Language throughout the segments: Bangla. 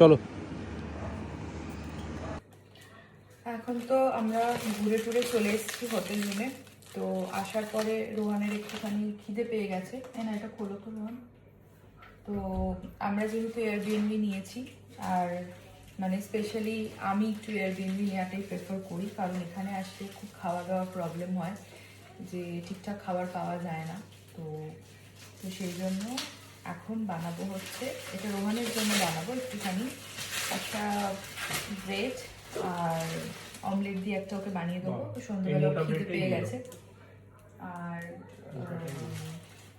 চলো। এখন তো আমরা ঘুরে টুরে চলে এসেছি হোটেল রুমে। তো আসার পরে রোহানের একটুখানি খিদে পেয়ে গেছে। না, এটা খোলো তো রোহান। তো আমরা যেহেতু এয়ারবিএনবি নিয়েছি, আর মানে স্পেশালি আমি একটু এয়ারবিএনবি নেওয়াটাই প্রেফার করি, কারণ এখানে আসলে খুব খাওয়া দাওয়ার প্রবলেম হয়, যে ঠিকঠাক খাবার পাওয়া যায় না। তো তো সেই জন্য এখন বানাবো হচ্ছে, এটা রোহানের জন্য বানাবো একটুখানি একটা ব্রেড আর অমলেট দিয়ে একটা ওকে বানিয়ে দেবো। সন্ধ্যেবেলা খিদে পেয়ে গেছে। আর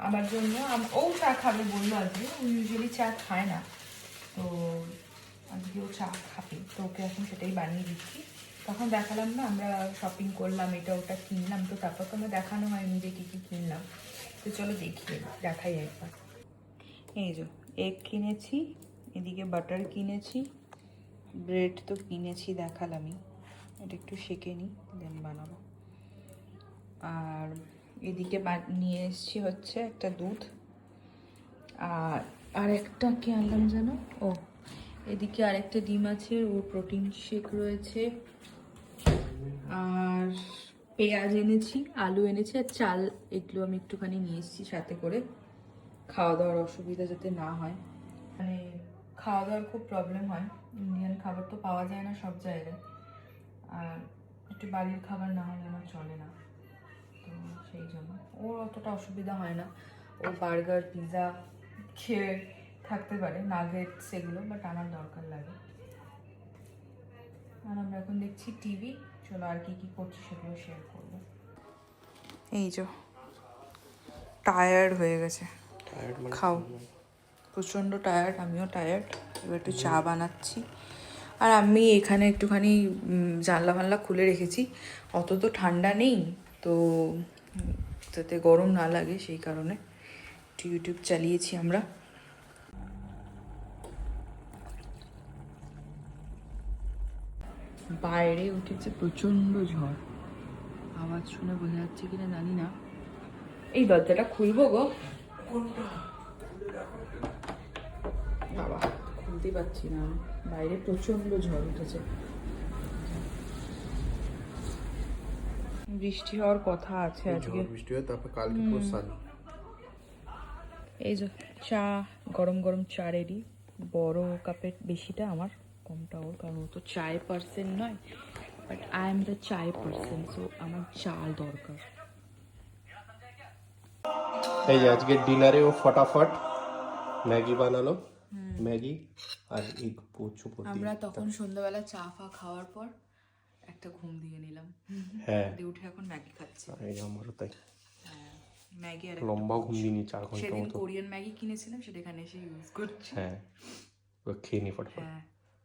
আমার জন্য ও চা খাবে বললো আজকে, ও ইউজুয়ালি চা খায় না, তো আজকে ও চা খাবে, তো ওকে এখন সেটাই বানিয়ে দিচ্ছি। তখন দেখালাম না আমরা শপিং করলাম, এটা ওটা কিনলাম, তো তারপর তো আমরা দেখানো হয়নি যে কী কী কিনলাম। তো চলো দেখাই একবার। এই যে এগ কিনেছি, এদিকে বাটার কিনেছি, ব্রেড তো কিনেছি দেখালামই, এটা একটু সেঁকে নিই দেন বানাবো। আর এদিকে নিয়ে এসেছি হচ্ছে একটা দুধ, আর একটা কি আনলাম যেন, ও এদিকে আরেকটা ডিম আছে, ওর প্রোটিন শেক রয়েছে, আর পেঁয়াজ এনেছি, আলু এনেছি, আর চাল, এগুলো আমি একটুখানি নিয়ে এসেছি সাথে করে, খাওয়া দাওয়ার অসুবিধা যাতে না হয়। মানে খাওয়া দাওয়ার খুব প্রবলেম হয়, ইন্ডিয়ান খাবার তো পাওয়া যায় না সব জায়গায়, আর একটু বাড়ির খাবার না হলে আমার চলে না, তো সেই জন্য ওর অতটা অসুবিধা হয় না। ও বার্গার পিৎজা খেয়ে থাকতে পারে, নাগেটস এগুলো, বাট আমার দরকার লাগে। আর আমরা এখন দেখছি টিভি। চলো আর কি কি করছি সেগুলো শেয়ার করবো। এই যে টায়ার্ড হয়ে গেছে, খাও, প্রচণ্ড টায়ার্ড, আমিও টায়ার্ড। এবার একটু চা বানাচ্ছি। আর আমি এখানে একটুখানি জানলা ফানলা খুলে রেখেছি, অত তো ঠান্ডা নেই, তো যাতে গরম না লাগে সেই কারণে একটু ইউটিউব চালিয়েছি আমরা। বাইরে উঠেছে প্রচণ্ড ঝড়, আওয়াজ শুনে বোঝা যাচ্ছে কিনা জানি না। এই দরজাটা খুলবো গো, বাবা খুলতে পারছি না, বাইরে প্রচণ্ড ঝড় উঠেছে, বৃষ্টি হওয়ার কথা আছে আজকে, বৃষ্টি হয়, তারপর কালকে পুরো সানি। এই যে চা, গরম গরম চা রেডি। বড় কাপের বেশিটা আমার, কমটা ওর, কারণ ও তো চায় পার্সেন্ট নয়, বাট আই এম দ্য চায় পার্সেন্ট, সো আমার চাল দরকার। এই যে আজকে ডিনারে ও ফটাফট ম্যাগি বানালো, ম্যাগি আর এগ পোচো। আমরা তখন সন্ধ্যাবেলা চা ফা খাওয়ার পর একটা ঘুম দিয়ে নিলাম, হ্যাঁ, দিয়ে উঠে এখন ম্যাগি খাচ্ছি। এই আমারও তাই, ম্যাগি আর লম্বা ঘুম দিইনি 4 ঘন্টা সেদিন মতো। কোরিয়ান ম্যাগি কিনেছিলাম, সেটা এখানে এসে ইউজ করছি। হ্যাঁ, খেয়ে নি ফটাফট। হ্যাঁ।